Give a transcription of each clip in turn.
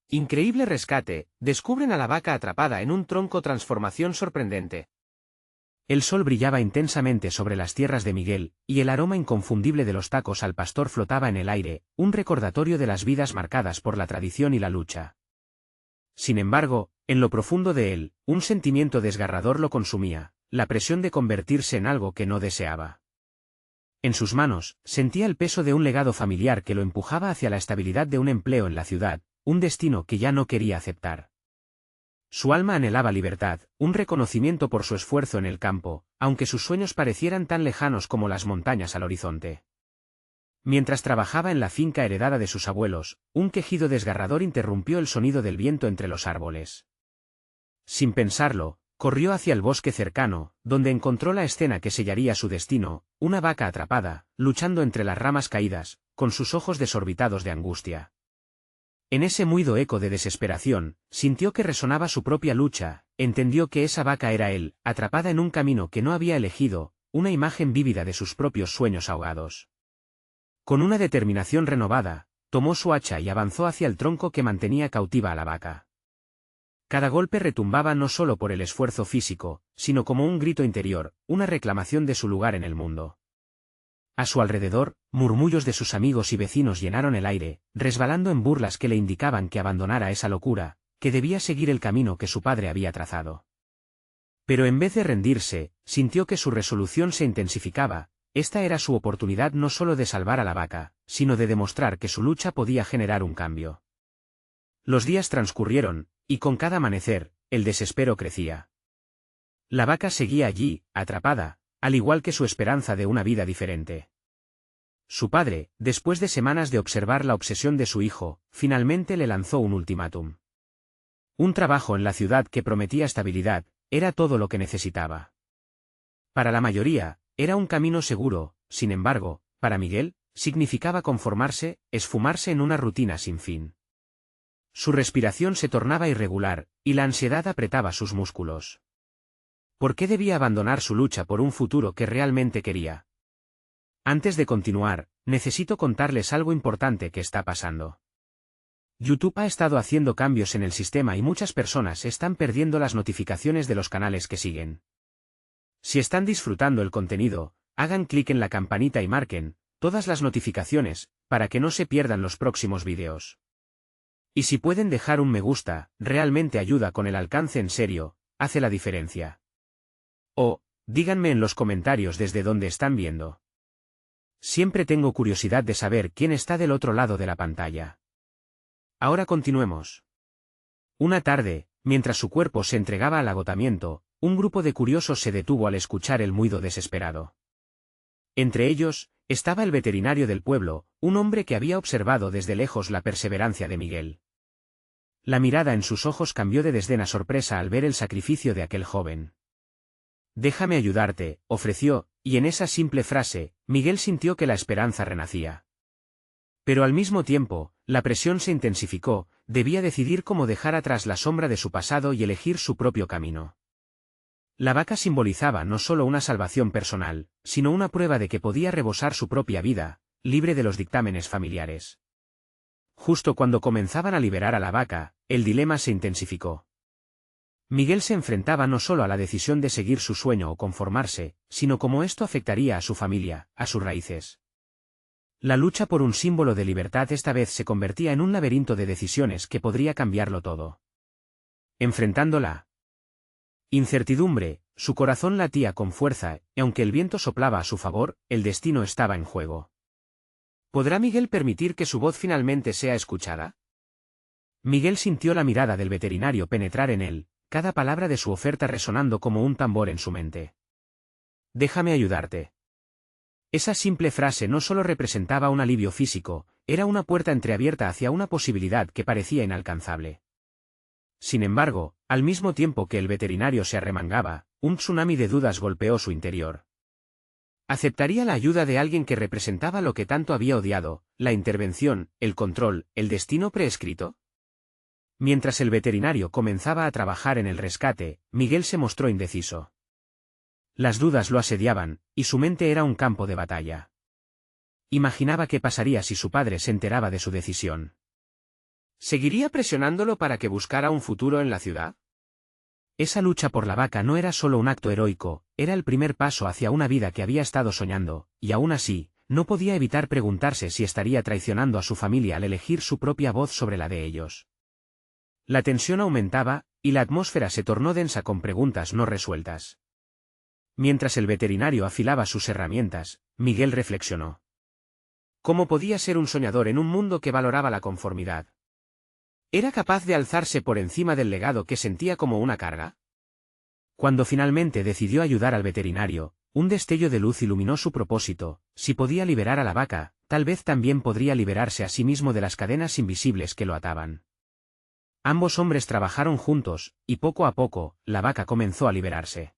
Increíble rescate, descubren a la vaca atrapada en un tronco, transformación sorprendente. El sol brillaba intensamente sobre las tierras de Miguel, y el aroma inconfundible de los tacos al pastor flotaba en el aire, un recordatorio de las vidas marcadas por la tradición y la lucha. Sin embargo, en lo profundo de él, un sentimiento desgarrador lo consumía, la presión de convertirse en algo que no deseaba. En sus manos, sentía el peso de un legado familiar que lo empujaba hacia la estabilidad de un empleo en la ciudad, un destino que ya no quería aceptar. Su alma anhelaba libertad, un reconocimiento por su esfuerzo en el campo, aunque sus sueños parecieran tan lejanos como las montañas al horizonte. Mientras trabajaba en la finca heredada de sus abuelos, un quejido desgarrador interrumpió el sonido del viento entre los árboles. Sin pensarlo, corrió hacia el bosque cercano, donde encontró la escena que sellaría su destino, una vaca atrapada, luchando entre las ramas caídas, con sus ojos desorbitados de angustia. En ese mudo eco de desesperación, sintió que resonaba su propia lucha, entendió que esa vaca era él, atrapada en un camino que no había elegido, una imagen vívida de sus propios sueños ahogados. Con una determinación renovada, tomó su hacha y avanzó hacia el tronco que mantenía cautiva a la vaca. Cada golpe retumbaba no solo por el esfuerzo físico, sino como un grito interior, una reclamación de su lugar en el mundo. A su alrededor, murmullos de sus amigos y vecinos llenaron el aire, resbalando en burlas que le indicaban que abandonara esa locura, que debía seguir el camino que su padre había trazado. Pero en vez de rendirse, sintió que su resolución se intensificaba. Esta era su oportunidad no solo de salvar a la vaca, sino de demostrar que su lucha podía generar un cambio. Los días transcurrieron, y con cada amanecer, el desespero crecía. La vaca seguía allí, atrapada, al igual que su esperanza de una vida diferente. Su padre, después de semanas de observar la obsesión de su hijo, finalmente le lanzó un ultimátum. Un trabajo en la ciudad que prometía estabilidad, era todo lo que necesitaba. Para la mayoría, era un camino seguro, sin embargo, para Miguel, significaba conformarse, esfumarse en una rutina sin fin. Su respiración se tornaba irregular, y la ansiedad apretaba sus músculos. ¿Por qué debía abandonar su lucha por un futuro que realmente quería? Antes de continuar, necesito contarles algo importante que está pasando. YouTube ha estado haciendo cambios en el sistema y muchas personas están perdiendo las notificaciones de los canales que siguen. Si están disfrutando el contenido, hagan clic en la campanita y marquen todas las notificaciones, para que no se pierdan los próximos vídeos. Y si pueden dejar un me gusta, realmente ayuda con el alcance, en serio, hace la diferencia. O, díganme en los comentarios desde dónde están viendo. Siempre tengo curiosidad de saber quién está del otro lado de la pantalla. Ahora continuemos. Una tarde, mientras su cuerpo se entregaba al agotamiento, un grupo de curiosos se detuvo al escuchar el muido desesperado. Entre ellos, estaba el veterinario del pueblo, un hombre que había observado desde lejos la perseverancia de Miguel. La mirada en sus ojos cambió de desdén a sorpresa al ver el sacrificio de aquel joven. «Déjame ayudarte», ofreció, y en esa simple frase, Miguel sintió que la esperanza renacía. Pero al mismo tiempo, la presión se intensificó, debía decidir cómo dejar atrás la sombra de su pasado y elegir su propio camino. La vaca simbolizaba no solo una salvación personal, sino una prueba de que podía rebosar su propia vida, libre de los dictámenes familiares. Justo cuando comenzaban a liberar a la vaca, el dilema se intensificó. Miguel se enfrentaba no solo a la decisión de seguir su sueño o conformarse, sino cómo esto afectaría a su familia, a sus raíces. La lucha por un símbolo de libertad esta vez se convertía en un laberinto de decisiones que podría cambiarlo todo. Enfrentando la incertidumbre, su corazón latía con fuerza, y aunque el viento soplaba a su favor, el destino estaba en juego. ¿Podrá Miguel permitir que su voz finalmente sea escuchada? Miguel sintió la mirada del veterinario penetrar en él, cada palabra de su oferta resonando como un tambor en su mente. «Déjame ayudarte». Esa simple frase no solo representaba un alivio físico, era una puerta entreabierta hacia una posibilidad que parecía inalcanzable. Sin embargo, al mismo tiempo que el veterinario se arremangaba, un tsunami de dudas golpeó su interior. ¿Aceptaría la ayuda de alguien que representaba lo que tanto había odiado, la intervención, el control, el destino preescrito? Mientras el veterinario comenzaba a trabajar en el rescate, Miguel se mostró indeciso. Las dudas lo asediaban, y su mente era un campo de batalla. Imaginaba qué pasaría si su padre se enteraba de su decisión. ¿Seguiría presionándolo para que buscara un futuro en la ciudad? Esa lucha por la vaca no era solo un acto heroico, era el primer paso hacia una vida que había estado soñando, y aún así, no podía evitar preguntarse si estaría traicionando a su familia al elegir su propia voz sobre la de ellos. La tensión aumentaba, y la atmósfera se tornó densa con preguntas no resueltas. Mientras el veterinario afilaba sus herramientas, Miguel reflexionó. ¿Cómo podía ser un soñador en un mundo que valoraba la conformidad? ¿Era capaz de alzarse por encima del legado que sentía como una carga? Cuando finalmente decidió ayudar al veterinario, un destello de luz iluminó su propósito. Si podía liberar a la vaca, tal vez también podría liberarse a sí mismo de las cadenas invisibles que lo ataban. Ambos hombres trabajaron juntos, y poco a poco, la vaca comenzó a liberarse.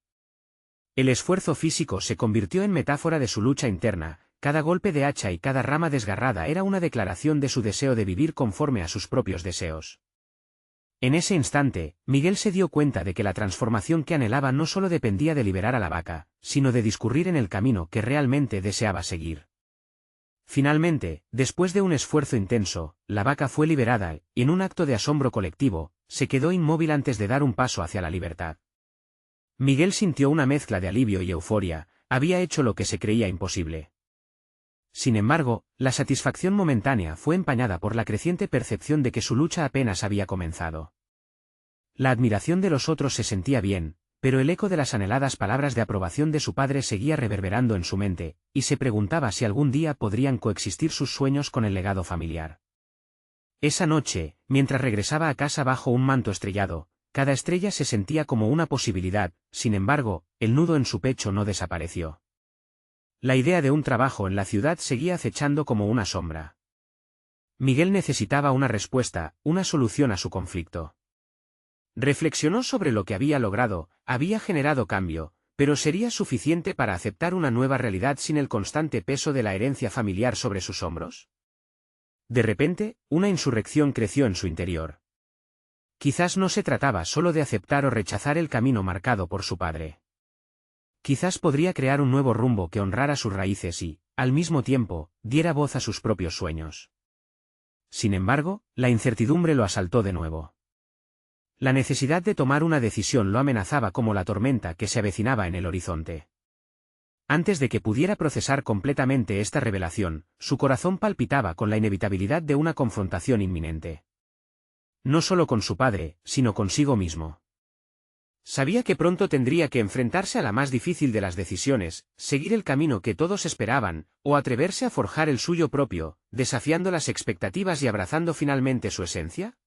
El esfuerzo físico se convirtió en metáfora de su lucha interna. Cada golpe de hacha y cada rama desgarrada era una declaración de su deseo de vivir conforme a sus propios deseos. En ese instante, Miguel se dio cuenta de que la transformación que anhelaba no solo dependía de liberar a la vaca, sino de discurrir en el camino que realmente deseaba seguir. Finalmente, después de un esfuerzo intenso, la vaca fue liberada, y en un acto de asombro colectivo, se quedó inmóvil antes de dar un paso hacia la libertad. Miguel sintió una mezcla de alivio y euforia, había hecho lo que se creía imposible. Sin embargo, la satisfacción momentánea fue empañada por la creciente percepción de que su lucha apenas había comenzado. La admiración de los otros se sentía bien, pero el eco de las anheladas palabras de aprobación de su padre seguía reverberando en su mente, y se preguntaba si algún día podrían coexistir sus sueños con el legado familiar. Esa noche, mientras regresaba a casa bajo un manto estrellado, cada estrella se sentía como una posibilidad, sin embargo, el nudo en su pecho no desapareció. La idea de un trabajo en la ciudad seguía acechando como una sombra. Miguel necesitaba una respuesta, una solución a su conflicto. Reflexionó sobre lo que había logrado, había generado cambio, pero ¿sería suficiente para aceptar una nueva realidad sin el constante peso de la herencia familiar sobre sus hombros? De repente, una insurrección creció en su interior. Quizás no se trataba solo de aceptar o rechazar el camino marcado por su padre. Quizás podría crear un nuevo rumbo que honrara sus raíces y, al mismo tiempo, diera voz a sus propios sueños. Sin embargo, la incertidumbre lo asaltó de nuevo. La necesidad de tomar una decisión lo amenazaba como la tormenta que se avecinaba en el horizonte. Antes de que pudiera procesar completamente esta revelación, su corazón palpitaba con la inevitabilidad de una confrontación inminente. No solo con su padre, sino consigo mismo. Sabía que pronto tendría que enfrentarse a la más difícil de las decisiones, seguir el camino que todos esperaban, o atreverse a forjar el suyo propio, desafiando las expectativas y abrazando finalmente su esencia.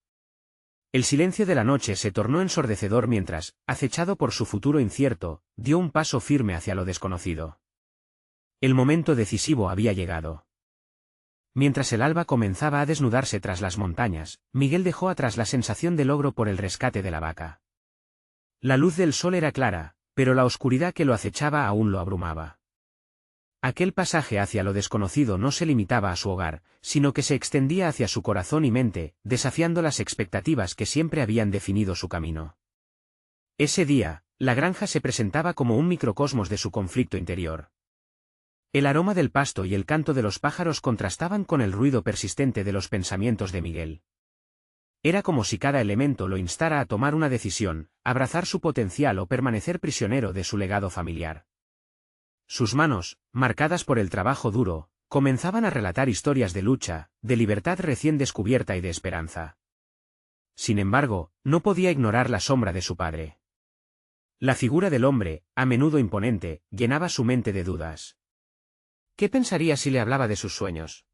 El silencio de la noche se tornó ensordecedor mientras, acechado por su futuro incierto, dio un paso firme hacia lo desconocido. El momento decisivo había llegado. Mientras el alba comenzaba a desnudarse tras las montañas, Miguel dejó atrás la sensación de logro por el rescate de la vaca. La luz del sol era clara, pero la oscuridad que lo acechaba aún lo abrumaba. Aquel pasaje hacia lo desconocido no se limitaba a su hogar, sino que se extendía hacia su corazón y mente, desafiando las expectativas que siempre habían definido su camino. Ese día, la granja se presentaba como un microcosmos de su conflicto interior. El aroma del pasto y el canto de los pájaros contrastaban con el ruido persistente de los pensamientos de Miguel. Era como si cada elemento lo instara a tomar una decisión, abrazar su potencial o permanecer prisionero de su legado familiar. Sus manos, marcadas por el trabajo duro, comenzaban a relatar historias de lucha, de libertad recién descubierta y de esperanza. Sin embargo, no podía ignorar la sombra de su padre. La figura del hombre, a menudo imponente, llenaba su mente de dudas. ¿Qué pensaría si le hablaba de sus sueños?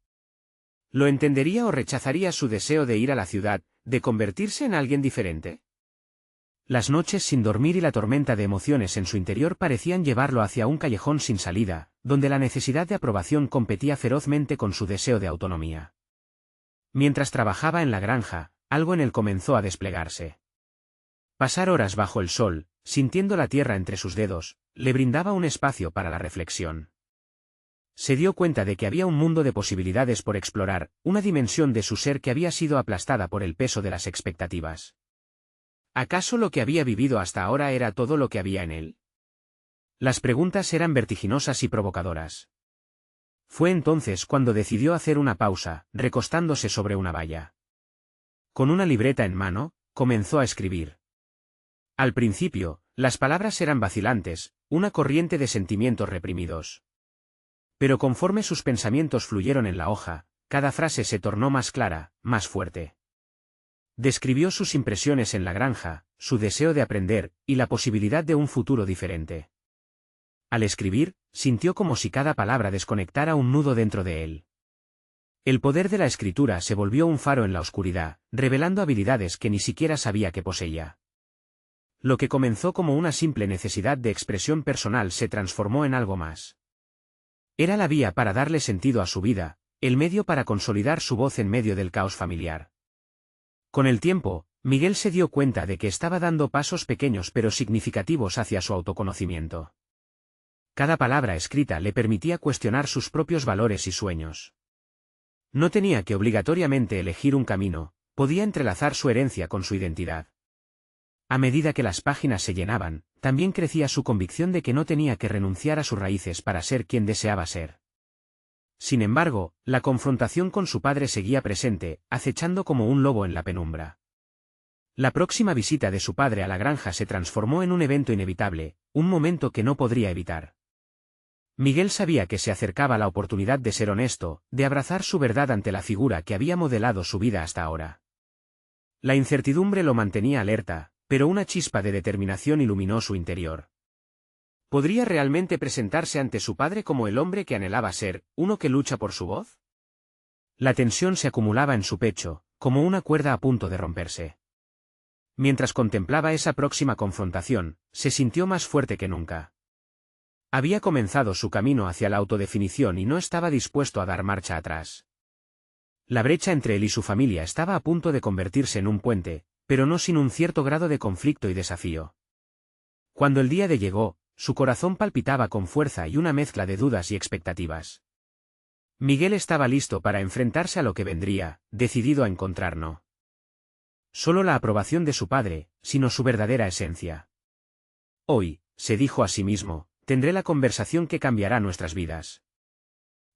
¿Lo entendería o rechazaría su deseo de ir a la ciudad, de convertirse en alguien diferente? Las noches sin dormir y la tormenta de emociones en su interior parecían llevarlo hacia un callejón sin salida, donde la necesidad de aprobación competía ferozmente con su deseo de autonomía. Mientras trabajaba en la granja, algo en él comenzó a desplegarse. Pasar horas bajo el sol, sintiendo la tierra entre sus dedos, le brindaba un espacio para la reflexión. Se dio cuenta de que había un mundo de posibilidades por explorar, una dimensión de su ser que había sido aplastada por el peso de las expectativas. ¿Acaso lo que había vivido hasta ahora era todo lo que había en él? Las preguntas eran vertiginosas y provocadoras. Fue entonces cuando decidió hacer una pausa, recostándose sobre una valla. Con una libreta en mano, comenzó a escribir. Al principio, las palabras eran vacilantes, una corriente de sentimientos reprimidos. Pero conforme sus pensamientos fluyeron en la hoja, cada frase se tornó más clara, más fuerte. Describió sus impresiones en la granja, su deseo de aprender, y la posibilidad de un futuro diferente. Al escribir, sintió como si cada palabra desconectara un nudo dentro de él. El poder de la escritura se volvió un faro en la oscuridad, revelando habilidades que ni siquiera sabía que poseía. Lo que comenzó como una simple necesidad de expresión personal se transformó en algo más. Era la vía para darle sentido a su vida, el medio para consolidar su voz en medio del caos familiar. Con el tiempo, Miguel se dio cuenta de que estaba dando pasos pequeños pero significativos hacia su autoconocimiento. Cada palabra escrita le permitía cuestionar sus propios valores y sueños. No tenía que obligatoriamente elegir un camino, podía entrelazar su herencia con su identidad. A medida que las páginas se llenaban, también crecía su convicción de que no tenía que renunciar a sus raíces para ser quien deseaba ser. Sin embargo, la confrontación con su padre seguía presente, acechando como un lobo en la penumbra. La próxima visita de su padre a la granja se transformó en un evento inevitable, un momento que no podría evitar. Miguel sabía que se acercaba la oportunidad de ser honesto, de abrazar su verdad ante la figura que había modelado su vida hasta ahora. La incertidumbre lo mantenía alerta, pero una chispa de determinación iluminó su interior. ¿Podría realmente presentarse ante su padre como el hombre que anhelaba ser, uno que lucha por su voz? La tensión se acumulaba en su pecho, como una cuerda a punto de romperse. Mientras contemplaba esa próxima confrontación, se sintió más fuerte que nunca. Había comenzado su camino hacia la autodefinición y no estaba dispuesto a dar marcha atrás. La brecha entre él y su familia estaba a punto de convertirse en un puente, pero no sin un cierto grado de conflicto y desafío. Cuando el día D llegó, su corazón palpitaba con fuerza y una mezcla de dudas y expectativas. Miguel estaba listo para enfrentarse a lo que vendría, decidido a encontrar no solo la aprobación de su padre, sino su verdadera esencia. Hoy, se dijo a sí mismo, tendré la conversación que cambiará nuestras vidas.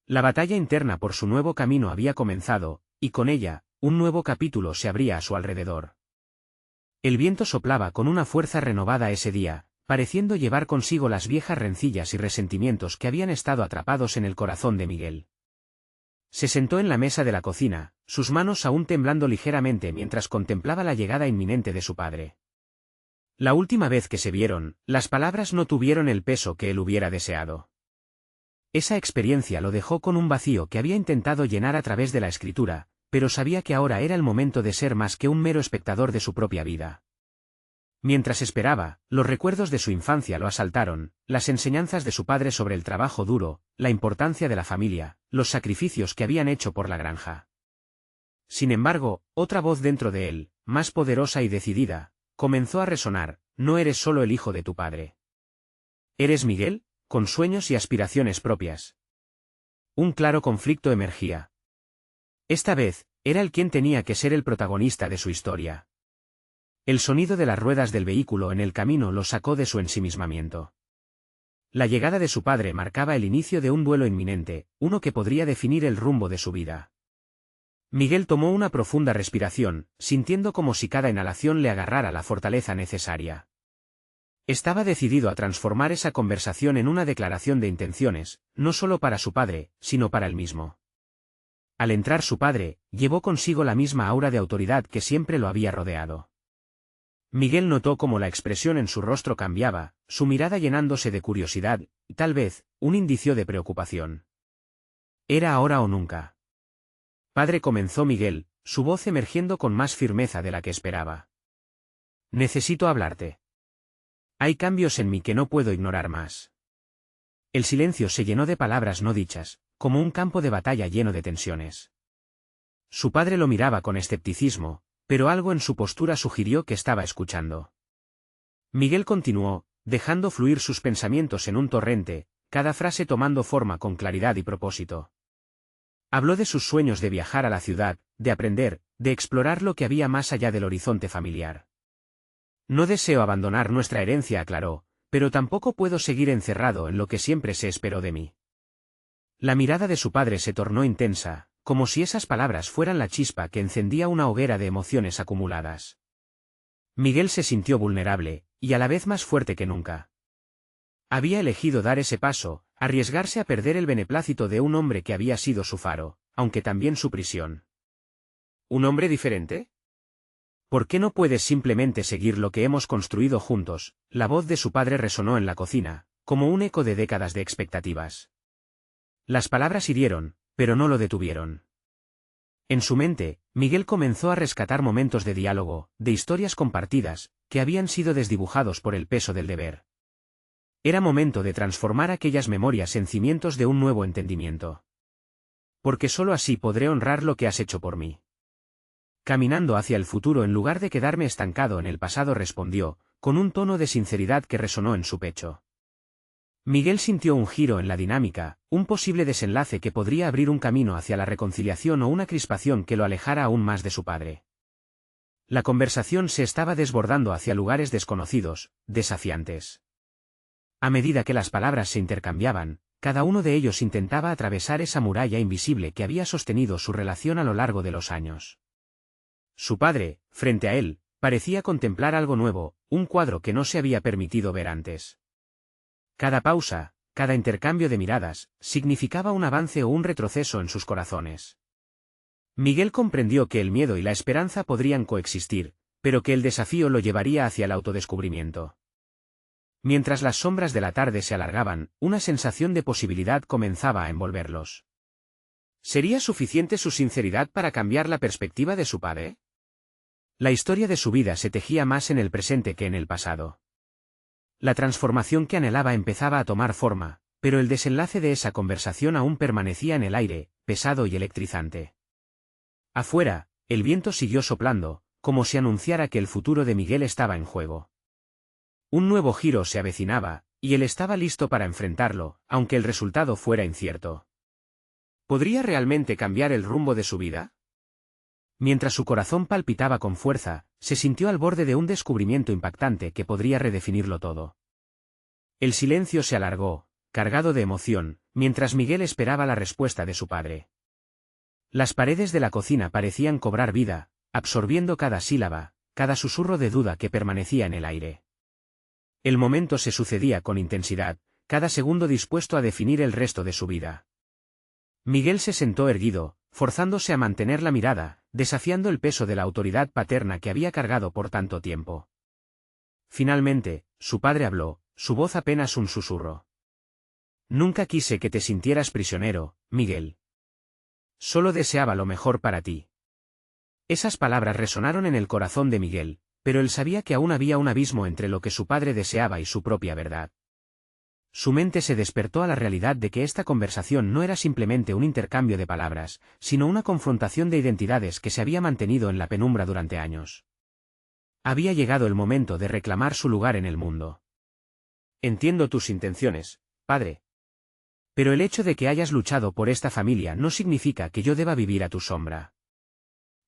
La batalla interna por su nuevo camino había comenzado, y con ella, un nuevo capítulo se abría a su alrededor. El viento soplaba con una fuerza renovada ese día, pareciendo llevar consigo las viejas rencillas y resentimientos que habían estado atrapados en el corazón de Miguel. Se sentó en la mesa de la cocina, sus manos aún temblando ligeramente mientras contemplaba la llegada inminente de su padre. La última vez que se vieron, las palabras no tuvieron el peso que él hubiera deseado. Esa experiencia lo dejó con un vacío que había intentado llenar a través de la escritura, pero sabía que ahora era el momento de ser más que un mero espectador de su propia vida. Mientras esperaba, los recuerdos de su infancia lo asaltaron, las enseñanzas de su padre sobre el trabajo duro, la importancia de la familia, los sacrificios que habían hecho por la granja. Sin embargo, otra voz dentro de él, más poderosa y decidida, comenzó a resonar: no eres solo el hijo de tu padre. Eres Miguel, con sueños y aspiraciones propias. Un claro conflicto emergía. Esta vez, era él quien tenía que ser el protagonista de su historia. El sonido de las ruedas del vehículo en el camino lo sacó de su ensimismamiento. La llegada de su padre marcaba el inicio de un duelo inminente, uno que podría definir el rumbo de su vida. Miguel tomó una profunda respiración, sintiendo como si cada inhalación le agarrara la fortaleza necesaria. Estaba decidido a transformar esa conversación en una declaración de intenciones, no solo para su padre, sino para él mismo. Al entrar su padre, llevó consigo la misma aura de autoridad que siempre lo había rodeado. Miguel notó cómo la expresión en su rostro cambiaba, su mirada llenándose de curiosidad, y tal vez, un indicio de preocupación. Era ahora o nunca. Padre, comenzó Miguel, su voz emergiendo con más firmeza de la que esperaba. Necesito hablarte. Hay cambios en mí que no puedo ignorar más. El silencio se llenó de palabras no dichas, como un campo de batalla lleno de tensiones. Su padre lo miraba con escepticismo, pero algo en su postura sugirió que estaba escuchando. Miguel continuó, dejando fluir sus pensamientos en un torrente, cada frase tomando forma con claridad y propósito. Habló de sus sueños de viajar a la ciudad, de aprender, de explorar lo que había más allá del horizonte familiar. No deseo abandonar nuestra herencia, aclaró, pero tampoco puedo seguir encerrado en lo que siempre se esperó de mí. La mirada de su padre se tornó intensa, como si esas palabras fueran la chispa que encendía una hoguera de emociones acumuladas. Miguel se sintió vulnerable, y a la vez más fuerte que nunca. Había elegido dar ese paso, arriesgarse a perder el beneplácito de un hombre que había sido su faro, aunque también su prisión. ¿Un hombre diferente? ¿Por qué no puedes simplemente seguir lo que hemos construido juntos? La voz de su padre resonó en la cocina, como un eco de décadas de expectativas. Las palabras hirieron, pero no lo detuvieron. En su mente, Miguel comenzó a rescatar momentos de diálogo, de historias compartidas, que habían sido desdibujados por el peso del deber. Era momento de transformar aquellas memorias en cimientos de un nuevo entendimiento. Porque sólo así podré honrar lo que has hecho por mí. Caminando hacia el futuro en lugar de quedarme estancado en el pasado, respondió, con un tono de sinceridad que resonó en su pecho. Miguel sintió un giro en la dinámica, un posible desenlace que podría abrir un camino hacia la reconciliación o una crispación que lo alejara aún más de su padre. La conversación se estaba desbordando hacia lugares desconocidos, desafiantes. A medida que las palabras se intercambiaban, cada uno de ellos intentaba atravesar esa muralla invisible que había sostenido su relación a lo largo de los años. Su padre, frente a él, parecía contemplar algo nuevo, un cuadro que no se había permitido ver antes. Cada pausa, cada intercambio de miradas, significaba un avance o un retroceso en sus corazones. Miguel comprendió que el miedo y la esperanza podrían coexistir, pero que el desafío lo llevaría hacia el autodescubrimiento. Mientras las sombras de la tarde se alargaban, una sensación de posibilidad comenzaba a envolverlos. ¿Sería suficiente su sinceridad para cambiar la perspectiva de su padre? La historia de su vida se tejía más en el presente que en el pasado. La transformación que anhelaba empezaba a tomar forma, pero el desenlace de esa conversación aún permanecía en el aire, pesado y electrizante. Afuera, el viento siguió soplando, como si anunciara que el futuro de Miguel estaba en juego. Un nuevo giro se avecinaba, y él estaba listo para enfrentarlo, aunque el resultado fuera incierto. ¿Podría realmente cambiar el rumbo de su vida? Mientras su corazón palpitaba con fuerza, se sintió al borde de un descubrimiento impactante que podría redefinirlo todo. El silencio se alargó, cargado de emoción, mientras Miguel esperaba la respuesta de su padre. Las paredes de la cocina parecían cobrar vida, absorbiendo cada sílaba, cada susurro de duda que permanecía en el aire. El momento se sucedía con intensidad, cada segundo dispuesto a definir el resto de su vida. Miguel se sentó erguido, forzándose a mantener la mirada, desafiando el peso de la autoridad paterna que había cargado por tanto tiempo. Finalmente, su padre habló, su voz apenas un susurro. Nunca quise que te sintieras prisionero, Miguel. Solo deseaba lo mejor para ti. Esas palabras resonaron en el corazón de Miguel, pero él sabía que aún había un abismo entre lo que su padre deseaba y su propia verdad. Su mente se despertó a la realidad de que esta conversación no era simplemente un intercambio de palabras, sino una confrontación de identidades que se había mantenido en la penumbra durante años. Había llegado el momento de reclamar su lugar en el mundo. Entiendo tus intenciones, padre. Pero el hecho de que hayas luchado por esta familia no significa que yo deba vivir a tu sombra.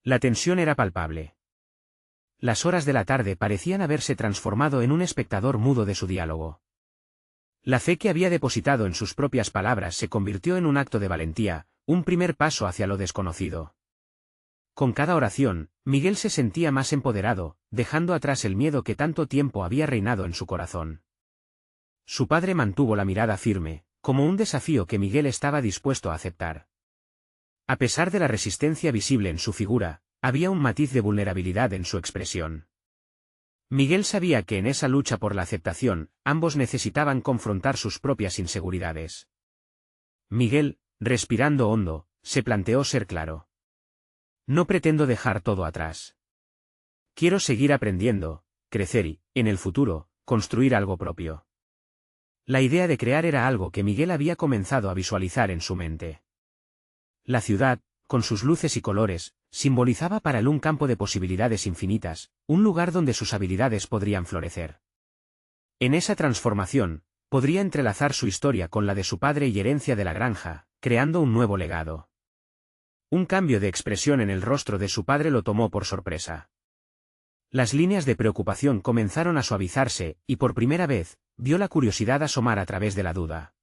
La tensión era palpable. Las horas de la tarde parecían haberse transformado en un espectador mudo de su diálogo. La fe que había depositado en sus propias palabras se convirtió en un acto de valentía, un primer paso hacia lo desconocido. Con cada oración, Miguel se sentía más empoderado, dejando atrás el miedo que tanto tiempo había reinado en su corazón. Su padre mantuvo la mirada firme, como un desafío que Miguel estaba dispuesto a aceptar. A pesar de la resistencia visible en su figura, había un matiz de vulnerabilidad en su expresión. Miguel sabía que en esa lucha por la aceptación, ambos necesitaban confrontar sus propias inseguridades. Miguel, respirando hondo, se planteó ser claro. No pretendo dejar todo atrás. Quiero seguir aprendiendo, crecer y, en el futuro, construir algo propio. La idea de crear era algo que Miguel había comenzado a visualizar en su mente. La ciudad, con sus luces y colores, simbolizaba para él un campo de posibilidades infinitas, un lugar donde sus habilidades podrían florecer. En esa transformación, podría entrelazar su historia con la de su padre y herencia de la granja, creando un nuevo legado. Un cambio de expresión en el rostro de su padre lo tomó por sorpresa. Las líneas de preocupación comenzaron a suavizarse, y por primera vez, vio la curiosidad asomar a través de la duda.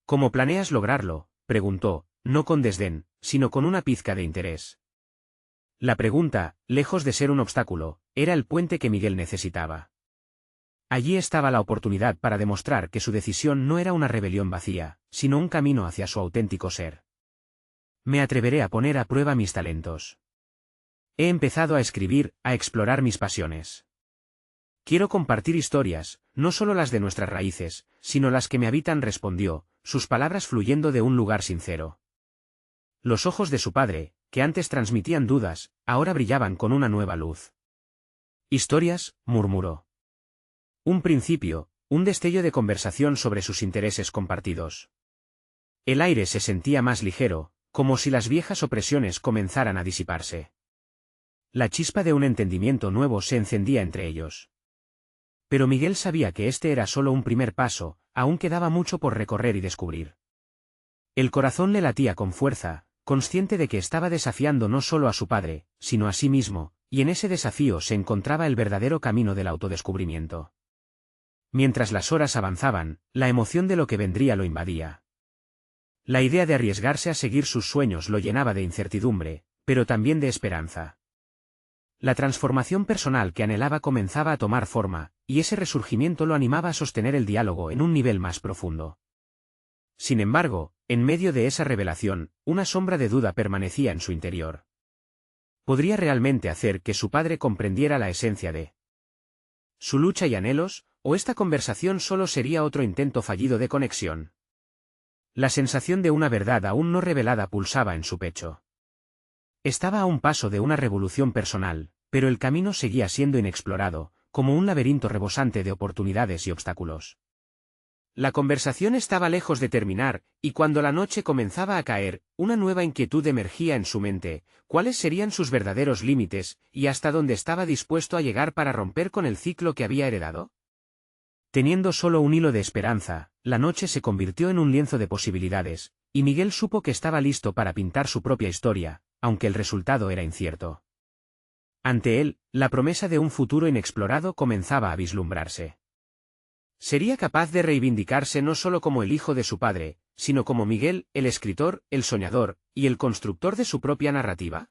¿Cómo planeas lograrlo?, preguntó, no con desdén, sino con una pizca de interés. La pregunta, lejos de ser un obstáculo, era el puente que Miguel necesitaba. Allí estaba la oportunidad para demostrar que su decisión no era una rebelión vacía, sino un camino hacia su auténtico ser. Me atreveré a poner a prueba mis talentos. He empezado a escribir, a explorar mis pasiones. Quiero compartir historias, no solo las de nuestras raíces, sino las que me habitan, respondió, sus palabras fluyendo de un lugar sincero. Los ojos de su padre, que antes transmitían dudas, ahora brillaban con una nueva luz. Historias, murmuró. Un principio, un destello de conversación sobre sus intereses compartidos. El aire se sentía más ligero, como si las viejas opresiones comenzaran a disiparse. La chispa de un entendimiento nuevo se encendía entre ellos. Pero Miguel sabía que este era solo un primer paso, aún quedaba mucho por recorrer y descubrir. El corazón le latía con fuerza, consciente de que estaba desafiando no solo a su padre, sino a sí mismo, y en ese desafío se encontraba el verdadero camino del autodescubrimiento. Mientras las horas avanzaban, la emoción de lo que vendría lo invadía. La idea de arriesgarse a seguir sus sueños lo llenaba de incertidumbre, pero también de esperanza. La transformación personal que anhelaba comenzaba a tomar forma, y ese resurgimiento lo animaba a sostener el diálogo en un nivel más profundo. Sin embargo, en medio de esa revelación, una sombra de duda permanecía en su interior. ¿Podría realmente hacer que su padre comprendiera la esencia de su lucha y anhelos, o esta conversación solo sería otro intento fallido de conexión? La sensación de una verdad aún no revelada pulsaba en su pecho. Estaba a un paso de una revolución personal, pero el camino seguía siendo inexplorado, como un laberinto rebosante de oportunidades y obstáculos. La conversación estaba lejos de terminar, y cuando la noche comenzaba a caer, una nueva inquietud emergía en su mente: ¿cuáles serían sus verdaderos límites, y hasta dónde estaba dispuesto a llegar para romper con el ciclo que había heredado? Teniendo solo un hilo de esperanza, la noche se convirtió en un lienzo de posibilidades, y Miguel supo que estaba listo para pintar su propia historia, aunque el resultado era incierto. Ante él, la promesa de un futuro inexplorado comenzaba a vislumbrarse. ¿Sería capaz de reivindicarse no solo como el hijo de su padre, sino como Miguel, el escritor, el soñador, y el constructor de su propia narrativa?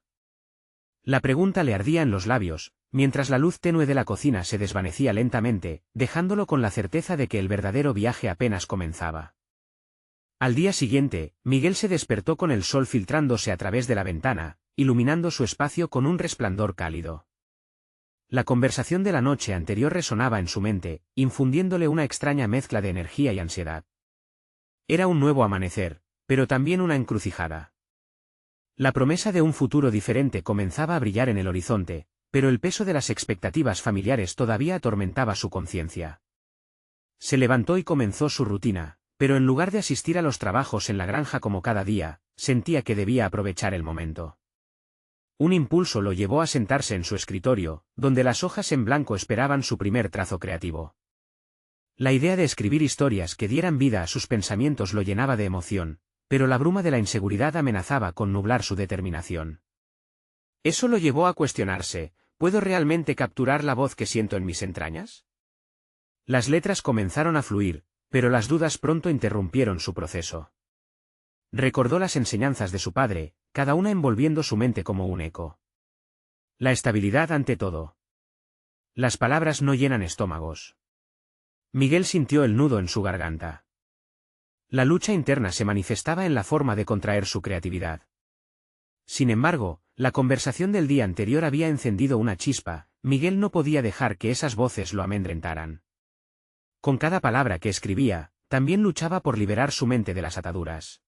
La pregunta le ardía en los labios, mientras la luz tenue de la cocina se desvanecía lentamente, dejándolo con la certeza de que el verdadero viaje apenas comenzaba. Al día siguiente, Miguel se despertó con el sol filtrándose a través de la ventana, iluminando su espacio con un resplandor cálido. La conversación de la noche anterior resonaba en su mente, infundiéndole una extraña mezcla de energía y ansiedad. Era un nuevo amanecer, pero también una encrucijada. La promesa de un futuro diferente comenzaba a brillar en el horizonte, pero el peso de las expectativas familiares todavía atormentaba su conciencia. Se levantó y comenzó su rutina, pero en lugar de asistir a los trabajos en la granja como cada día, sentía que debía aprovechar el momento. Un impulso lo llevó a sentarse en su escritorio, donde las hojas en blanco esperaban su primer trazo creativo. La idea de escribir historias que dieran vida a sus pensamientos lo llenaba de emoción, pero la bruma de la inseguridad amenazaba con nublar su determinación. Eso lo llevó a cuestionarse: ¿puedo realmente capturar la voz que siento en mis entrañas? Las letras comenzaron a fluir, pero las dudas pronto interrumpieron su proceso. Recordó las enseñanzas de su padre, cada una envolviendo su mente como un eco. La estabilidad ante todo. Las palabras no llenan estómagos. Miguel sintió el nudo en su garganta. La lucha interna se manifestaba en la forma de contraer su creatividad. Sin embargo, la conversación del día anterior había encendido una chispa. Miguel no podía dejar que esas voces lo amedrentaran. Con cada palabra que escribía, también luchaba por liberar su mente de las ataduras.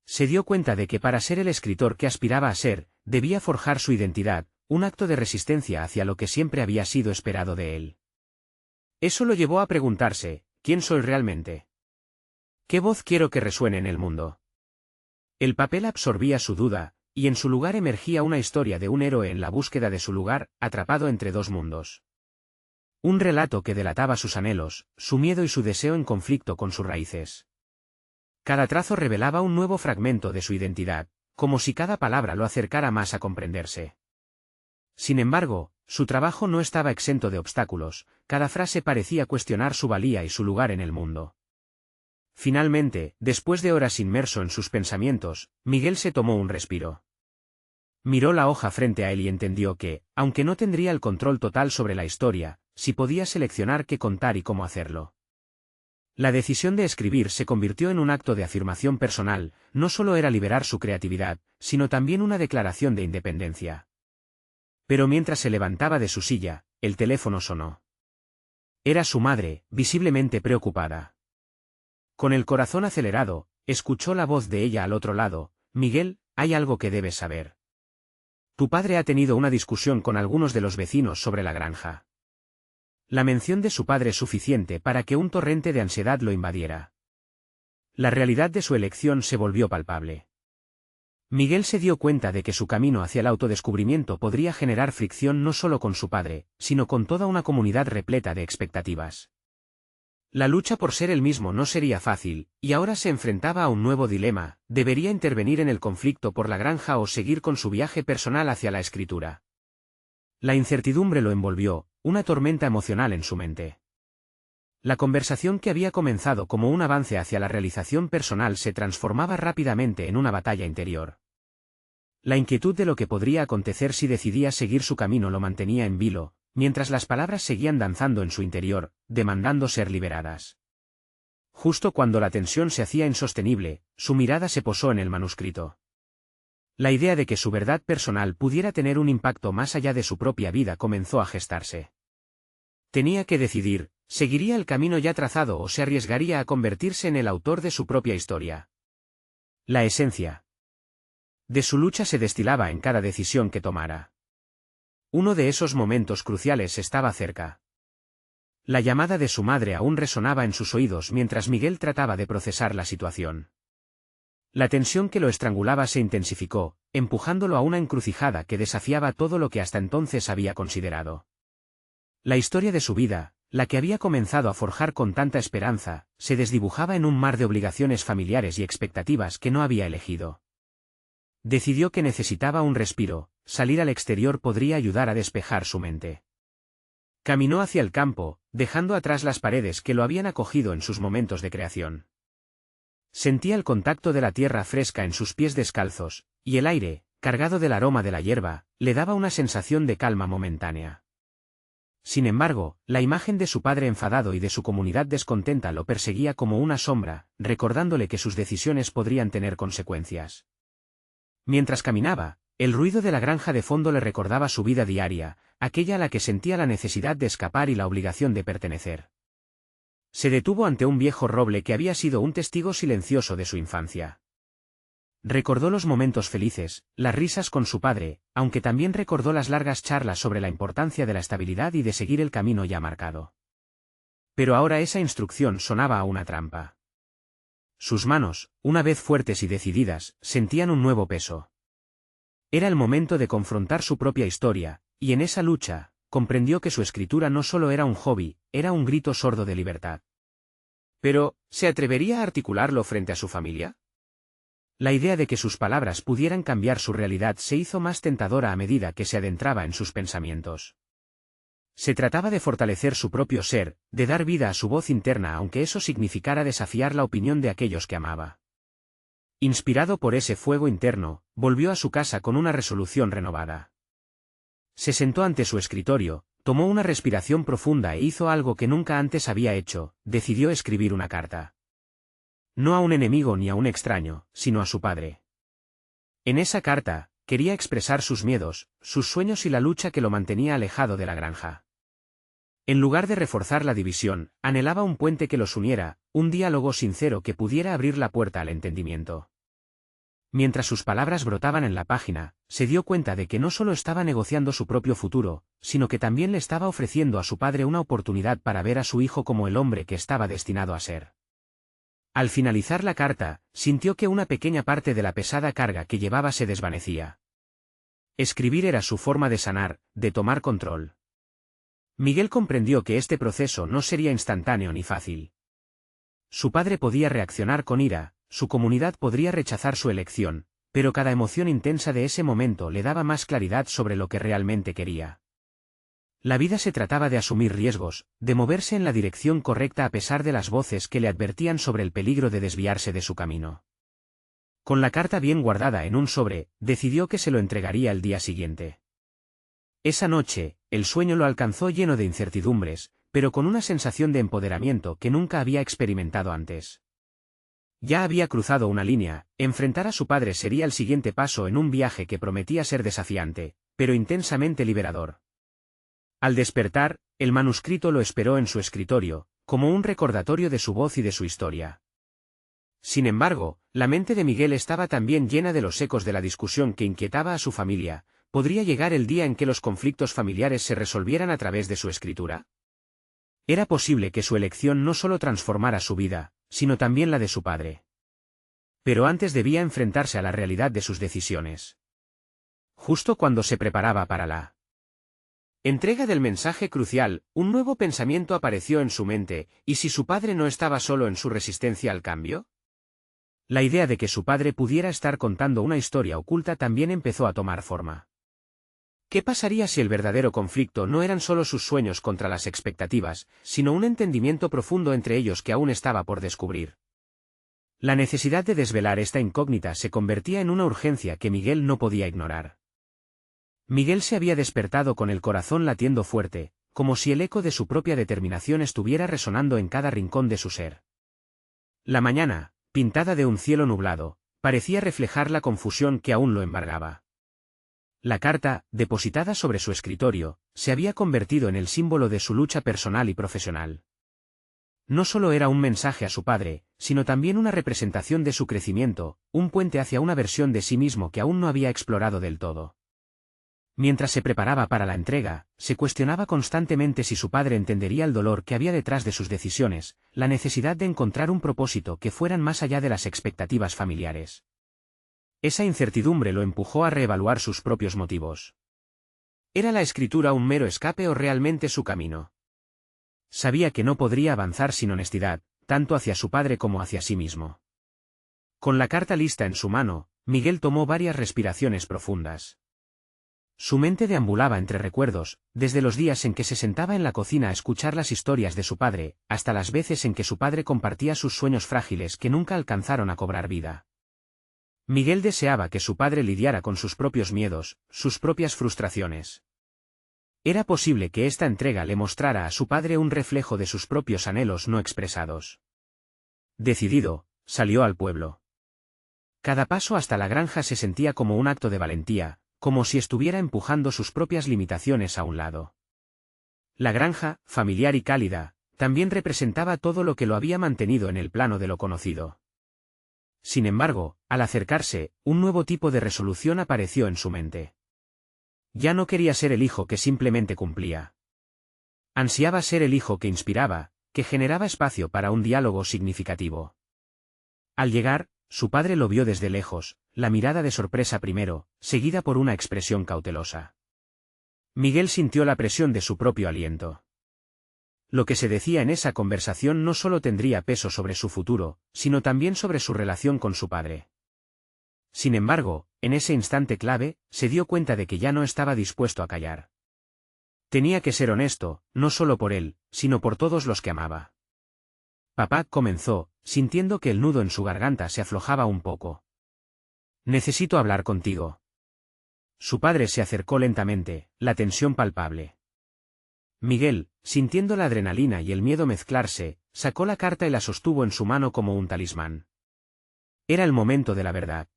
Se dio cuenta de que para ser el escritor que aspiraba a ser, debía forjar su identidad, un acto de resistencia hacia lo que siempre había sido esperado de él. Eso lo llevó a preguntarse: ¿quién soy realmente? ¿Qué voz quiero que resuene en el mundo? El papel absorbía su duda, y en su lugar emergía una historia de un héroe en la búsqueda de su lugar, atrapado entre dos mundos. Un relato que delataba sus anhelos, su miedo y su deseo en conflicto con sus raíces. Cada trazo revelaba un nuevo fragmento de su identidad, como si cada palabra lo acercara más a comprenderse. Sin embargo, su trabajo no estaba exento de obstáculos, cada frase parecía cuestionar su valía y su lugar en el mundo. Finalmente, después de horas inmerso en sus pensamientos, Miguel se tomó un respiro. Miró la hoja frente a él y entendió que, aunque no tendría el control total sobre la historia, sí podía seleccionar qué contar y cómo hacerlo. La decisión de escribir se convirtió en un acto de afirmación personal, no solo era liberar su creatividad, sino también una declaración de independencia. Pero mientras se levantaba de su silla, el teléfono sonó. Era su madre, visiblemente preocupada. Con el corazón acelerado, escuchó la voz de ella al otro lado: Miguel, hay algo que debes saber. Tu padre ha tenido una discusión con algunos de los vecinos sobre la granja. La mención de su padre es suficiente para que un torrente de ansiedad lo invadiera. La realidad de su elección se volvió palpable. Miguel se dio cuenta de que su camino hacia el autodescubrimiento podría generar fricción no solo con su padre, sino con toda una comunidad repleta de expectativas. La lucha por ser él mismo no sería fácil, y ahora se enfrentaba a un nuevo dilema: ¿debería intervenir en el conflicto por la granja o seguir con su viaje personal hacia la escritura? La incertidumbre lo envolvió, una tormenta emocional en su mente. La conversación que había comenzado como un avance hacia la realización personal se transformaba rápidamente en una batalla interior. La inquietud de lo que podría acontecer si decidía seguir su camino lo mantenía en vilo, mientras las palabras seguían danzando en su interior, demandando ser liberadas. Justo cuando la tensión se hacía insostenible, su mirada se posó en el manuscrito. La idea de que su verdad personal pudiera tener un impacto más allá de su propia vida comenzó a gestarse. Tenía que decidir: ¿seguiría el camino ya trazado o se arriesgaría a convertirse en el autor de su propia historia? La esencia de su lucha se destilaba en cada decisión que tomara. Uno de esos momentos cruciales estaba cerca. La llamada de su madre aún resonaba en sus oídos mientras Miguel trataba de procesar la situación. La tensión que lo estrangulaba se intensificó, empujándolo a una encrucijada que desafiaba todo lo que hasta entonces había considerado. La historia de su vida, la que había comenzado a forjar con tanta esperanza, se desdibujaba en un mar de obligaciones familiares y expectativas que no había elegido. Decidió que necesitaba un respiro: salir al exterior podría ayudar a despejar su mente. Caminó hacia el campo, dejando atrás las paredes que lo habían acogido en sus momentos de creación. Sentía el contacto de la tierra fresca en sus pies descalzos, y el aire, cargado del aroma de la hierba, le daba una sensación de calma momentánea. Sin embargo, la imagen de su padre enfadado y de su comunidad descontenta lo perseguía como una sombra, recordándole que sus decisiones podrían tener consecuencias. Mientras caminaba, el ruido de la granja de fondo le recordaba su vida diaria, aquella a la que sentía la necesidad de escapar y la obligación de pertenecer. Se detuvo ante un viejo roble que había sido un testigo silencioso de su infancia. Recordó los momentos felices, las risas con su padre, aunque también recordó las largas charlas sobre la importancia de la estabilidad y de seguir el camino ya marcado. Pero ahora esa instrucción sonaba a una trampa. Sus manos, una vez fuertes y decididas, sentían un nuevo peso. Era el momento de confrontar su propia historia, y en esa lucha, comprendió que su escritura no solo era un hobby, era un grito sordo de libertad. Pero, ¿se atrevería a articularlo frente a su familia? La idea de que sus palabras pudieran cambiar su realidad se hizo más tentadora a medida que se adentraba en sus pensamientos. Se trataba de fortalecer su propio ser, de dar vida a su voz interna aunque eso significara desafiar la opinión de aquellos que amaba. Inspirado por ese fuego interno, volvió a su casa con una resolución renovada. Se sentó ante su escritorio, tomó una respiración profunda e hizo algo que nunca antes había hecho: decidió escribir una carta. No a un enemigo ni a un extraño, sino a su padre. En esa carta, quería expresar sus miedos, sus sueños y la lucha que lo mantenía alejado de la granja. En lugar de reforzar la división, anhelaba un puente que los uniera, un diálogo sincero que pudiera abrir la puerta al entendimiento. Mientras sus palabras brotaban en la página, se dio cuenta de que no solo estaba negociando su propio futuro, sino que también le estaba ofreciendo a su padre una oportunidad para ver a su hijo como el hombre que estaba destinado a ser. Al finalizar la carta, sintió que una pequeña parte de la pesada carga que llevaba se desvanecía. Escribir era su forma de sanar, de tomar control. Miguel comprendió que este proceso no sería instantáneo ni fácil. Su padre podía reaccionar con ira, su comunidad podría rechazar su elección, pero cada emoción intensa de ese momento le daba más claridad sobre lo que realmente quería. La vida se trataba de asumir riesgos, de moverse en la dirección correcta a pesar de las voces que le advertían sobre el peligro de desviarse de su camino. Con la carta bien guardada en un sobre, decidió que se lo entregaría el día siguiente. Esa noche, el sueño lo alcanzó lleno de incertidumbres, pero con una sensación de empoderamiento que nunca había experimentado antes. Ya había cruzado una línea, enfrentar a su padre sería el siguiente paso en un viaje que prometía ser desafiante, pero intensamente liberador. Al despertar, el manuscrito lo esperó en su escritorio, como un recordatorio de su voz y de su historia. Sin embargo, la mente de Miguel estaba también llena de los ecos de la discusión que inquietaba a su familia. ¿Podría llegar el día en que los conflictos familiares se resolvieran a través de su escritura? Era posible que su elección no solo transformara su vida, sino también la de su padre. Pero antes debía enfrentarse a la realidad de sus decisiones. Justo cuando se preparaba para la entrega del mensaje crucial, un nuevo pensamiento apareció en su mente, ¿y si su padre no estaba solo en su resistencia al cambio? La idea de que su padre pudiera estar contando una historia oculta también empezó a tomar forma. ¿Qué pasaría si el verdadero conflicto no eran solo sus sueños contra las expectativas, sino un entendimiento profundo entre ellos que aún estaba por descubrir? La necesidad de desvelar esta incógnita se convertía en una urgencia que Miguel no podía ignorar. Miguel se había despertado con el corazón latiendo fuerte, como si el eco de su propia determinación estuviera resonando en cada rincón de su ser. La mañana, pintada de un cielo nublado, parecía reflejar la confusión que aún lo embargaba. La carta, depositada sobre su escritorio, se había convertido en el símbolo de su lucha personal y profesional. No solo era un mensaje a su padre, sino también una representación de su crecimiento, un puente hacia una versión de sí mismo que aún no había explorado del todo. Mientras se preparaba para la entrega, se cuestionaba constantemente si su padre entendería el dolor que había detrás de sus decisiones, la necesidad de encontrar un propósito que fueran más allá de las expectativas familiares. Esa incertidumbre lo empujó a reevaluar sus propios motivos. ¿Era la escritura un mero escape o realmente su camino? Sabía que no podría avanzar sin honestidad, tanto hacia su padre como hacia sí mismo. Con la carta lista en su mano, Miguel tomó varias respiraciones profundas. Su mente deambulaba entre recuerdos, desde los días en que se sentaba en la cocina a escuchar las historias de su padre, hasta las veces en que su padre compartía sus sueños frágiles que nunca alcanzaron a cobrar vida. Miguel deseaba que su padre lidiara con sus propios miedos, sus propias frustraciones. Era posible que esta entrega le mostrara a su padre un reflejo de sus propios anhelos no expresados. Decidido, salió al pueblo. Cada paso hasta la granja se sentía como un acto de valentía, como si estuviera empujando sus propias limitaciones a un lado. La granja, familiar y cálida, también representaba todo lo que lo había mantenido en el plano de lo conocido. Sin embargo, al acercarse, un nuevo tipo de resolución apareció en su mente. Ya no quería ser el hijo que simplemente cumplía. Ansiaba ser el hijo que inspiraba, que generaba espacio para un diálogo significativo. Al llegar, su padre lo vio desde lejos, la mirada de sorpresa primero, seguida por una expresión cautelosa. Miguel sintió la presión de su propio aliento. Lo que se decía en esa conversación no solo tendría peso sobre su futuro, sino también sobre su relación con su padre. Sin embargo, en ese instante clave, se dio cuenta de que ya no estaba dispuesto a callar. Tenía que ser honesto, no solo por él, sino por todos los que amaba. Papá, comenzó, sintiendo que el nudo en su garganta se aflojaba un poco. Necesito hablar contigo. Su padre se acercó lentamente, la tensión palpable. Miguel, sintiendo la adrenalina y el miedo mezclarse, sacó la carta y la sostuvo en su mano como un talismán. Era el momento de la verdad.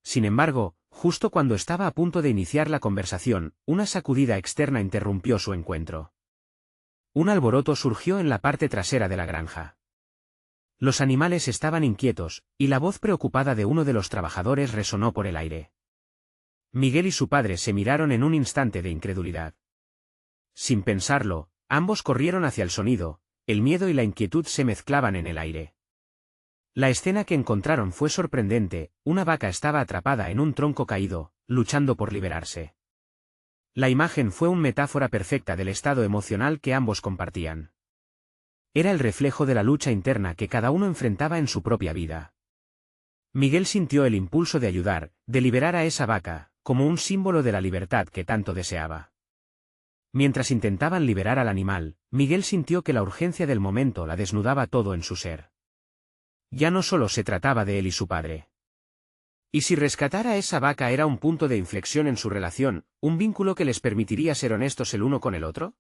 Sin embargo, justo cuando estaba a punto de iniciar la conversación, una sacudida externa interrumpió su encuentro. Un alboroto surgió en la parte trasera de la granja. Los animales estaban inquietos, y la voz preocupada de uno de los trabajadores resonó por el aire. Miguel y su padre se miraron en un instante de incredulidad. Sin pensarlo, ambos corrieron hacia el sonido, el miedo y la inquietud se mezclaban en el aire. La escena que encontraron fue sorprendente, una vaca estaba atrapada en un tronco caído, luchando por liberarse. La imagen fue una metáfora perfecta del estado emocional que ambos compartían. Era el reflejo de la lucha interna que cada uno enfrentaba en su propia vida. Miguel sintió el impulso de ayudar, de liberar a esa vaca, como un símbolo de la libertad que tanto deseaba. Mientras intentaban liberar al animal, Miguel sintió que la urgencia del momento la desnudaba todo en su ser. Ya no solo se trataba de él y su padre. ¿Y si rescatar a esa vaca era un punto de inflexión en su relación, un vínculo que les permitiría ser honestos el uno con el otro?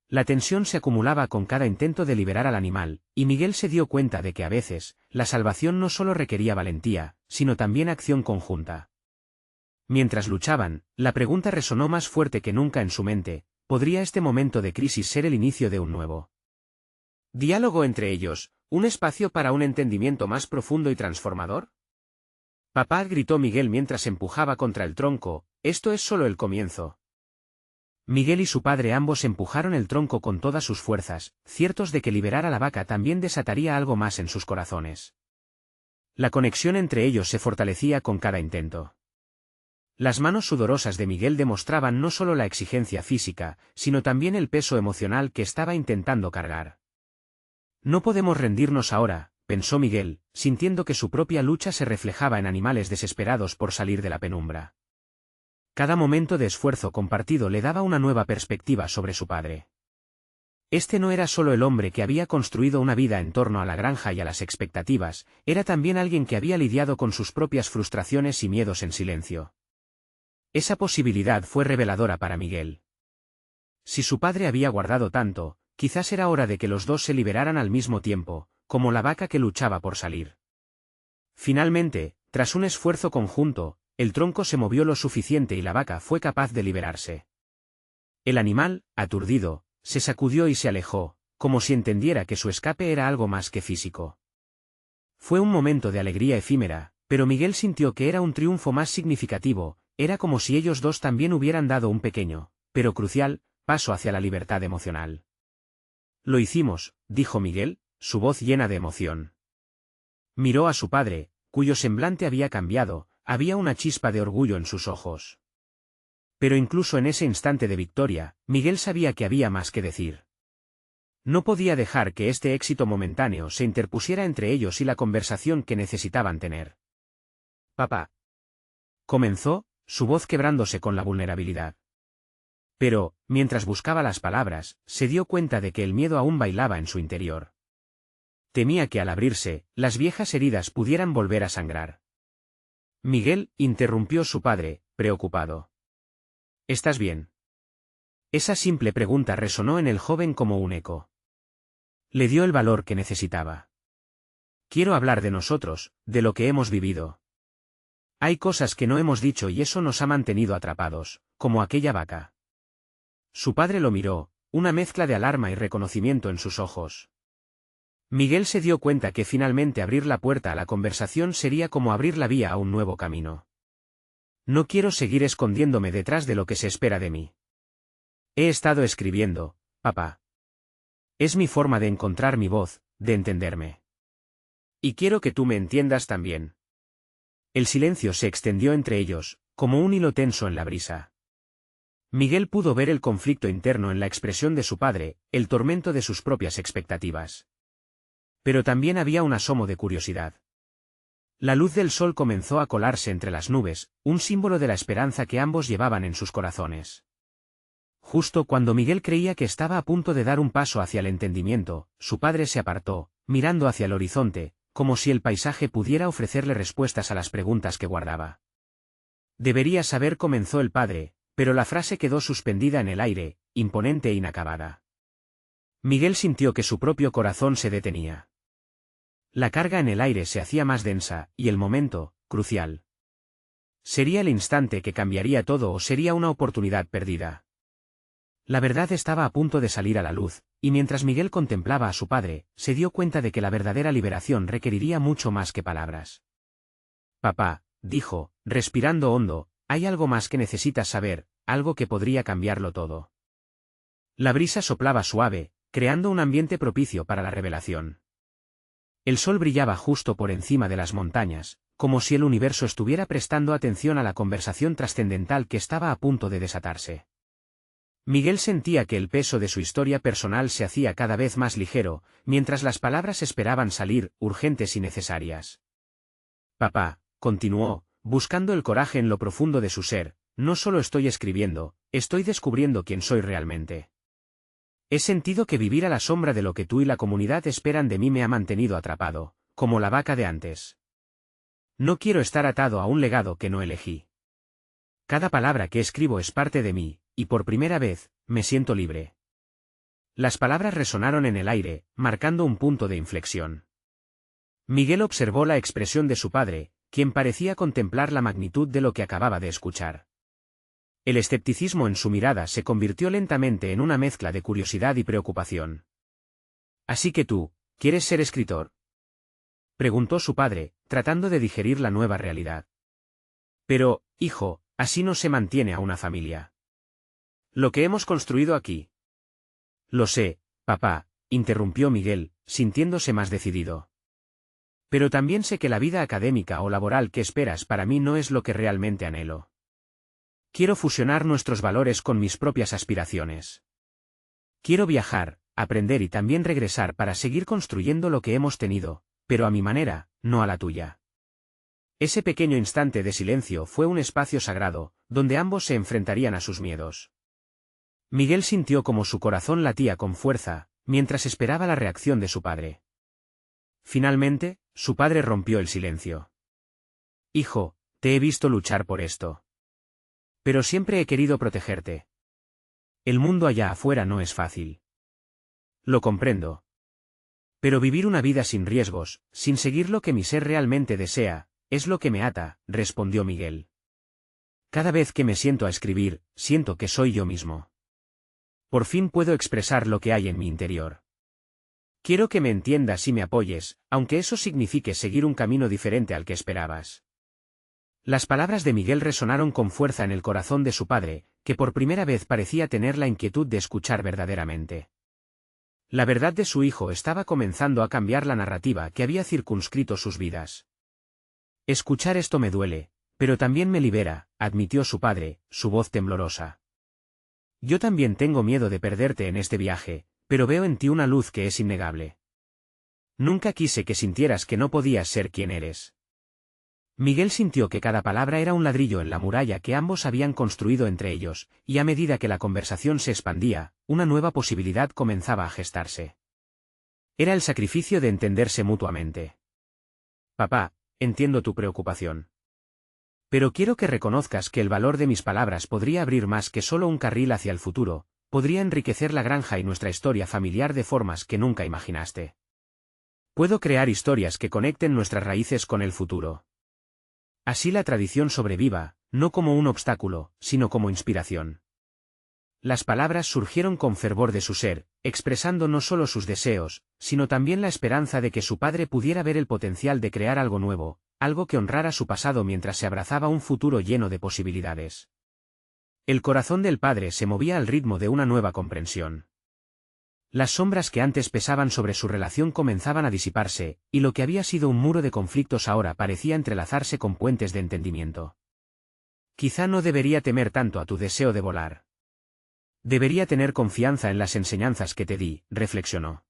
La tensión se acumulaba con cada intento de liberar al animal, y Miguel se dio cuenta de que a veces, la salvación no solo requería valentía, sino también acción conjunta. Mientras luchaban, la pregunta resonó más fuerte que nunca en su mente: ¿podría este momento de crisis ser el inicio de un nuevo diálogo entre ellos, un espacio para un entendimiento más profundo y transformador? Papá, gritó Miguel mientras empujaba contra el tronco, esto es solo el comienzo. Miguel y su padre ambos empujaron el tronco con todas sus fuerzas, ciertos de que liberar a la vaca también desataría algo más en sus corazones. La conexión entre ellos se fortalecía con cada intento. Las manos sudorosas de Miguel demostraban no solo la exigencia física, sino también el peso emocional que estaba intentando cargar. No podemos rendirnos ahora, pensó Miguel, sintiendo que su propia lucha se reflejaba en animales desesperados por salir de la penumbra. Cada momento de esfuerzo compartido le daba una nueva perspectiva sobre su padre. Este no era solo el hombre que había construido una vida en torno a la granja y a las expectativas, era también alguien que había lidiado con sus propias frustraciones y miedos en silencio. Esa posibilidad fue reveladora para Miguel. Si su padre había guardado tanto, quizás era hora de que los dos se liberaran al mismo tiempo, como la vaca que luchaba por salir. Finalmente, tras un esfuerzo conjunto, el tronco se movió lo suficiente y la vaca fue capaz de liberarse. El animal, aturdido, se sacudió y se alejó, como si entendiera que su escape era algo más que físico. Fue un momento de alegría efímera, pero Miguel sintió que era un triunfo más significativo. Era como si ellos dos también hubieran dado un pequeño, pero crucial, paso hacia la libertad emocional. Lo hicimos, dijo Miguel, su voz llena de emoción. Miró a su padre, cuyo semblante había cambiado, había una chispa de orgullo en sus ojos. Pero incluso en ese instante de victoria, Miguel sabía que había más que decir. No podía dejar que este éxito momentáneo se interpusiera entre ellos y la conversación que necesitaban tener. Papá. Comenzó, su voz quebrándose con la vulnerabilidad. Pero, mientras buscaba las palabras, se dio cuenta de que el miedo aún bailaba en su interior. Temía que al abrirse, las viejas heridas pudieran volver a sangrar. Miguel, interrumpió su padre, preocupado. ¿Estás bien? Esa simple pregunta resonó en el joven como un eco. Le dio el valor que necesitaba. Quiero hablar de nosotros, de lo que hemos vivido. Hay cosas que no hemos dicho y eso nos ha mantenido atrapados, como aquella vaca. Su padre lo miró, una mezcla de alarma y reconocimiento en sus ojos. Miguel se dio cuenta que finalmente abrir la puerta a la conversación sería como abrir la vía a un nuevo camino. No quiero seguir escondiéndome detrás de lo que se espera de mí. He estado escribiendo, papá. Es mi forma de encontrar mi voz, de entenderme. Y quiero que tú me entiendas también. El silencio se extendió entre ellos, como un hilo tenso en la brisa. Miguel pudo ver el conflicto interno en la expresión de su padre, el tormento de sus propias expectativas. Pero también había un asomo de curiosidad. La luz del sol comenzó a colarse entre las nubes, un símbolo de la esperanza que ambos llevaban en sus corazones. Justo cuando Miguel creía que estaba a punto de dar un paso hacia el entendimiento, su padre se apartó, mirando hacia el horizonte, como si el paisaje pudiera ofrecerle respuestas a las preguntas que guardaba. Debería saber, comenzó el padre, pero la frase quedó suspendida en el aire, imponente e inacabada. Miguel sintió que su propio corazón se detenía. La carga en el aire se hacía más densa, y el momento, crucial. ¿Sería el instante que cambiaría todo o sería una oportunidad perdida? La verdad estaba a punto de salir a la luz, y mientras Miguel contemplaba a su padre, se dio cuenta de que la verdadera liberación requeriría mucho más que palabras. Papá, dijo, respirando hondo, hay algo más que necesitas saber, algo que podría cambiarlo todo. La brisa soplaba suave, creando un ambiente propicio para la revelación. El sol brillaba justo por encima de las montañas, como si el universo estuviera prestando atención a la conversación trascendental que estaba a punto de desatarse. Miguel sentía que el peso de su historia personal se hacía cada vez más ligero, mientras las palabras esperaban salir, urgentes y necesarias. Papá, continuó, buscando el coraje en lo profundo de su ser, no solo estoy escribiendo, estoy descubriendo quién soy realmente. He sentido que vivir a la sombra de lo que tú y la comunidad esperan de mí me ha mantenido atrapado, como la vaca de antes. No quiero estar atado a un legado que no elegí. Cada palabra que escribo es parte de mí, y por primera vez, me siento libre. Las palabras resonaron en el aire, marcando un punto de inflexión. Miguel observó la expresión de su padre, quien parecía contemplar la magnitud de lo que acababa de escuchar. El escepticismo en su mirada se convirtió lentamente en una mezcla de curiosidad y preocupación. «¿Así que tú, quieres ser escritor?», preguntó su padre, tratando de digerir la nueva realidad. «Pero, hijo, así no se mantiene a una familia. Lo que hemos construido aquí». «Lo sé, papá», interrumpió Miguel, sintiéndose más decidido. «Pero también sé que la vida académica o laboral que esperas para mí no es lo que realmente anhelo. Quiero fusionar nuestros valores con mis propias aspiraciones. Quiero viajar, aprender y también regresar para seguir construyendo lo que hemos tenido, pero a mi manera, no a la tuya». Ese pequeño instante de silencio fue un espacio sagrado, donde ambos se enfrentarían a sus miedos. Miguel sintió como su corazón latía con fuerza, mientras esperaba la reacción de su padre. Finalmente, su padre rompió el silencio. «Hijo, te he visto luchar por esto. Pero siempre he querido protegerte. El mundo allá afuera no es fácil. Lo comprendo. Pero vivir una vida sin riesgos, sin seguir lo que mi ser realmente desea, es lo que me ata», respondió Miguel. «Cada vez que me siento a escribir, siento que soy yo mismo. Por fin puedo expresar lo que hay en mi interior. Quiero que me entiendas y me apoyes, aunque eso signifique seguir un camino diferente al que esperabas». Las palabras de Miguel resonaron con fuerza en el corazón de su padre, que por primera vez parecía tener la inquietud de escuchar verdaderamente. La verdad de su hijo estaba comenzando a cambiar la narrativa que había circunscrito sus vidas. «Escuchar esto me duele, pero también me libera», admitió su padre, su voz temblorosa. «Yo también tengo miedo de perderte en este viaje, pero veo en ti una luz que es innegable. Nunca quise que sintieras que no podías ser quien eres». Miguel sintió que cada palabra era un ladrillo en la muralla que ambos habían construido entre ellos, y a medida que la conversación se expandía, una nueva posibilidad comenzaba a gestarse. Era el sacrificio de entenderse mutuamente. «Papá, entiendo tu preocupación. Pero quiero que reconozcas que el valor de mis palabras podría abrir más que solo un carril hacia el futuro, podría enriquecer la granja y nuestra historia familiar de formas que nunca imaginaste. Puedo crear historias que conecten nuestras raíces con el futuro. Así la tradición sobreviva, no como un obstáculo, sino como inspiración». Las palabras surgieron con fervor de su ser, expresando no solo sus deseos, sino también la esperanza de que su padre pudiera ver el potencial de crear algo nuevo, algo que honrara su pasado mientras se abrazaba un futuro lleno de posibilidades. El corazón del padre se movía al ritmo de una nueva comprensión. Las sombras que antes pesaban sobre su relación comenzaban a disiparse, y lo que había sido un muro de conflictos ahora parecía entrelazarse con puentes de entendimiento. «Quizá no debería temer tanto a tu deseo de volar. Debería tener confianza en las enseñanzas que te di», reflexionó.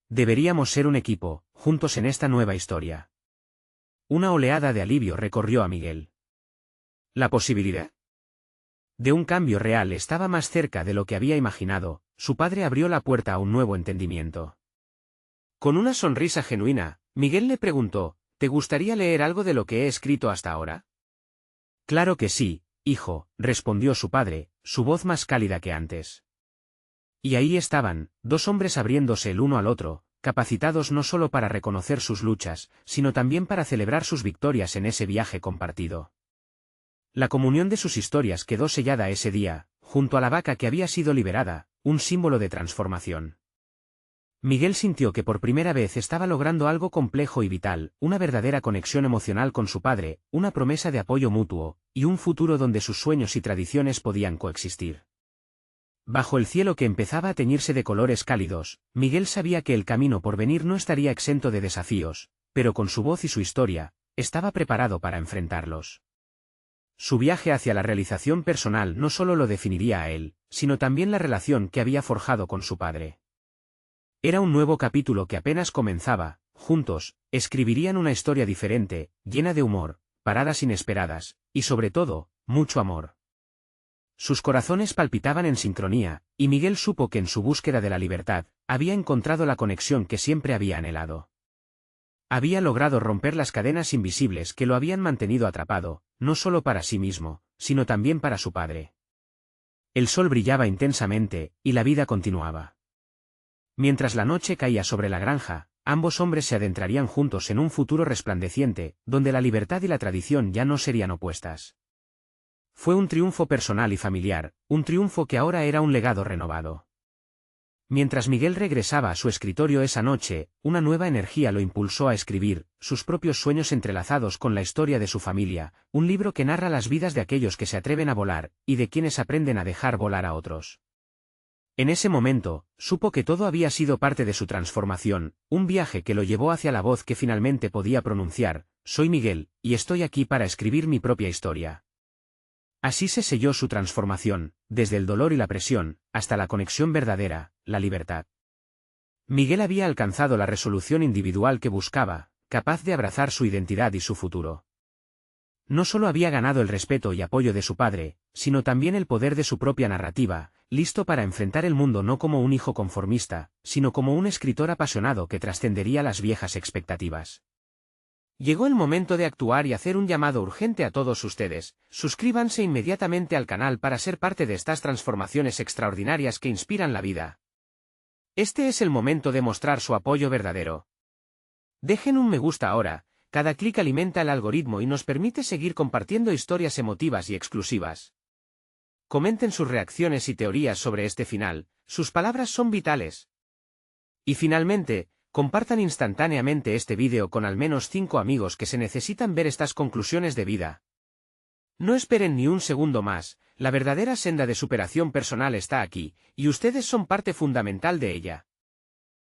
«Deberíamos ser un equipo, juntos en esta nueva historia». Una oleada de alivio recorrió a Miguel. La posibilidad de un cambio real estaba más cerca de lo que había imaginado. Su padre abrió la puerta a un nuevo entendimiento. Con una sonrisa genuina, Miguel le preguntó: «¿Te gustaría leer algo de lo que he escrito hasta ahora?». «Claro que sí, hijo», respondió su padre, su voz más cálida que antes. Y ahí estaban, dos hombres abriéndose el uno al otro, capacitados no solo para reconocer sus luchas, sino también para celebrar sus victorias en ese viaje compartido. La comunión de sus historias quedó sellada ese día, junto a la vaca que había sido liberada, un símbolo de transformación. Miguel sintió que por primera vez estaba logrando algo complejo y vital, una verdadera conexión emocional con su padre, una promesa de apoyo mutuo, y un futuro donde sus sueños y tradiciones podían coexistir. Bajo el cielo que empezaba a teñirse de colores cálidos, Miguel sabía que el camino por venir no estaría exento de desafíos, pero con su voz y su historia, estaba preparado para enfrentarlos. Su viaje hacia la realización personal no solo lo definiría a él, sino también la relación que había forjado con su padre. Era un nuevo capítulo que apenas comenzaba. Juntos, escribirían una historia diferente, llena de humor, paradas inesperadas, y sobre todo, mucho amor. Sus corazones palpitaban en sincronía, y Miguel supo que en su búsqueda de la libertad, había encontrado la conexión que siempre había anhelado. Había logrado romper las cadenas invisibles que lo habían mantenido atrapado, no solo para sí mismo, sino también para su padre. El sol brillaba intensamente, y la vida continuaba. Mientras la noche caía sobre la granja, ambos hombres se adentrarían juntos en un futuro resplandeciente, donde la libertad y la tradición ya no serían opuestas. Fue un triunfo personal y familiar, un triunfo que ahora era un legado renovado. Mientras Miguel regresaba a su escritorio esa noche, una nueva energía lo impulsó a escribir, sus propios sueños entrelazados con la historia de su familia, un libro que narra las vidas de aquellos que se atreven a volar, y de quienes aprenden a dejar volar a otros. En ese momento, supo que todo había sido parte de su transformación, un viaje que lo llevó hacia la voz que finalmente podía pronunciar: soy Miguel, y estoy aquí para escribir mi propia historia. Así se selló su transformación, desde el dolor y la presión, hasta la conexión verdadera, la libertad. Miguel había alcanzado la resolución individual que buscaba, capaz de abrazar su identidad y su futuro. No solo había ganado el respeto y apoyo de su padre, sino también el poder de su propia narrativa, listo para enfrentar el mundo no como un hijo conformista, sino como un escritor apasionado que trascendería las viejas expectativas. Llegó el momento de actuar y hacer un llamado urgente a todos ustedes. Suscríbanse inmediatamente al canal para ser parte de estas transformaciones extraordinarias que inspiran la vida. Este es el momento de mostrar su apoyo verdadero. Dejen un me gusta ahora, cada clic alimenta el algoritmo y nos permite seguir compartiendo historias emotivas y exclusivas. Comenten sus reacciones y teorías sobre este final, sus palabras son vitales. Y finalmente, compartan instantáneamente este vídeo con al menos 5 amigos que se necesitan ver estas conclusiones de vida. No esperen ni un segundo más, la verdadera senda de superación personal está aquí, y ustedes son parte fundamental de ella.